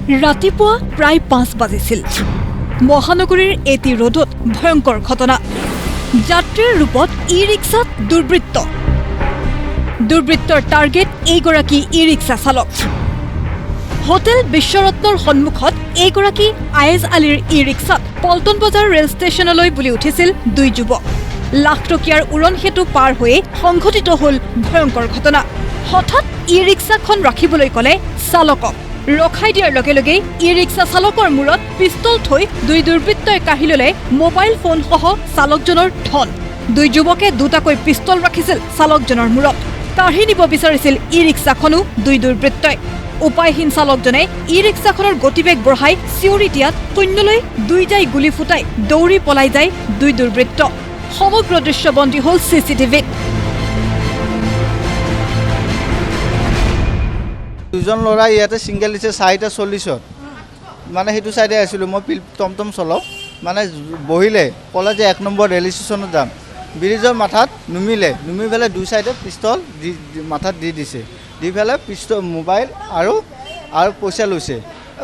ৰাতিপুৱা প্ৰায় 5 বাজিছিল। মহানগৰীৰ এটি ৰোডত ভয়ংকৰ ঘটনা। যাত্ৰীৰ ৰূপত ই-ৰিক্সাত দুৰ্বৃত্তৰ টাৰ্গেট এইগৰাকী ই-ৰিক্সা চালক। হোটেল বিশ্বৰত্নৰ সন্মুখত এইগৰাকী আয়েজ আলীৰ ই-ৰিক্সাত পল্টন বজাৰ ৰেল ষ্টেচনলৈ বুলি উঠিছিল দুই যুৱক। লাখ টকীয়াৰ উৰণ সেতু পাৰ হৈয়ে সংঘটিত হ'ল ভয়ংকৰ ঘটনা। হঠাৎ ই-ৰিক্সাখন ৰাখিবলৈ ক'লে চালকক। ৰখাই দিয়াৰ লগে লগে ই-ৰিক্সা চালকৰ মূৰত পিষ্টল থৈ দুই দুৰ্বৃত্তই কাঢ়ি ল'লে মোবাইল ফোনসহ চালকজনৰ ধন। দুই যুৱকে দুটাকৈ পিষ্টল ৰাখিছিল চালকজনৰ মূৰত। কাঢ়ি নিব বিচাৰিছিল ই-ৰিক্সাখনো দুই দুৰ্বৃত্তই। উপায়হীন চালকজনে ই-ৰিক্সাখনৰ গতিবেগ বঢ়াই চিঞৰি দিয়াত শূন্যলৈ দুইটাই গুলী ফুটাই দৌৰি পলাই যায় দুই দুৰ্বৃত্ত। সমগ্ৰ দৃশ্যবন্দী হ'ল চিচিটিভিত। দুজন ল'ৰা ইয়াতে ছিংগেল দিছে 4:40 মানে সেইটো চাইডে আছিলোঁ। মই টমটম চলাওঁ, মানে বহিলে ক'লে যে 1 নম্বৰ ৰেল ষ্টেচনত যাম। ব্ৰিজৰ মাথাত নুমি পেলাই দুই চাইডে পিষ্টল মাথাত দি দিছে। দি পেলাই পিষ্টল মোবাইল আৰু পইচা লৈছে।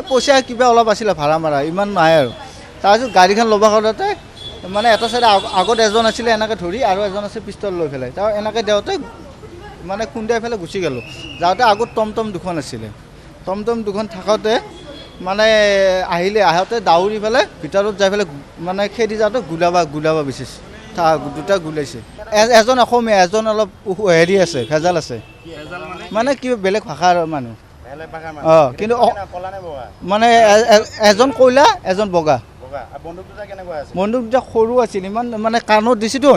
পইচা কিবা অলপ আছিলে ভাড়া মাৰা, ইমান নাই আৰু। তাৰপিছত গাড়ীখন ল'ব কৰোঁতে মানে এটা চাইডে আগত এজন আছিলে এনেকৈ ধৰি, আৰু এজন আছে পিষ্টল লৈ পেলাই। তাৰ এনেকৈ দেওঁতে মানে খুন্দাই পেলাই গুচি গ'লোঁ। যাওঁতে আগত টমটম দুখন আছিলে। টমটম দুখন থাকোঁতে মানে আহোঁতে দাউৰি পেলাই ভিতৰত যাই পেলাই মানে খেদি যাওঁতে গুলাবা বিচাৰিছে। দুটা গুলাইছে। এজন অসমীয়া, এজন অলপ হেৰি আছে, ভেজাল আছে, মানে কিবা বেলেগ ভাষাৰ মানুহ। কিন্তু মানে এজন কয়লা, এজন বগা। বন্দুক দুটা সৰু আছিল, ইমান মানে কাণত দিছেতো,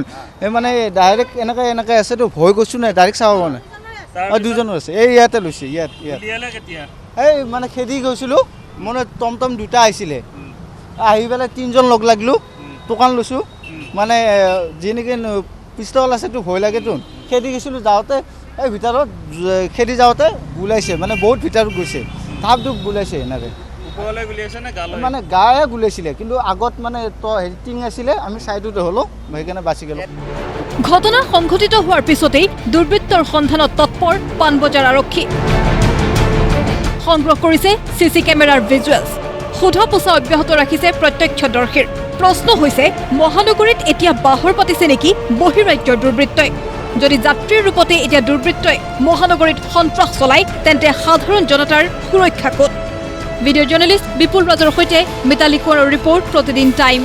মানে ডাইৰেক্ট এনেকৈ আছেতো, ভয় কৰিছোঁ নাই, ডাইৰেক্ট চাব মানে। দুজনো আছে, এই ইয়াতে লৈছে, ইয়াত এই মানে খেদি গৈছিলোঁ, মানে টমটম দুটা আহিছিলে। আহি পেলাই 3জন লগ লাগিলোঁ, দোকান লৈছোঁ, মানে যেনেকৈ পিষ্টল আছেতো ভয় লাগেতো। খেদি গৈছিলোঁ, যাওঁতে এই ভিতৰত খেদি যাওঁতে গুলাইছে, মানে বহুত ভিতৰত গৈছে, ধাপ ধুপ গুলাইছে এনেকৈ। মানে গায়ে গুলাইছিলে, কিন্তু আগত মানে টিং আছিলে, আমি চাইডতে হ'লোঁ, সেইকাৰণে বাচি গ'লোঁ। ঘটনা সংঘটিত হোৱাৰ পিছতেই দুৰ্বৃত্তৰ সন্ধানত তৎপৰ পাণবজাৰ আৰক্ষী। সংগ্ৰহ কৰিছে চিচি কেমেৰাৰ ভিজুৱেলছ। সোধা পোছা অব্যাহত ৰাখিছে প্ৰত্যক্ষদৰ্শীৰ। প্ৰশ্ন হৈছে, মহানগৰীত এতিয়া বাহৰ পাতিছে নেকি বহিৰাজ্যৰ দুৰ্বৃত্তই? যদি যাত্ৰীৰ ৰূপতে এতিয়া দুৰ্বৃত্তই মহানগৰীত সন্ত্ৰাস চলায়, তেন্তে সাধাৰণ জনতাৰ সুৰক্ষা ক'ত? ভিডিঅ' জাৰ্নেলিষ্ট বিপুল ৰাজৰ সৈতে মিতালী কোঁৱৰৰ ৰিপৰ্ট, প্ৰতিদিন টাইম।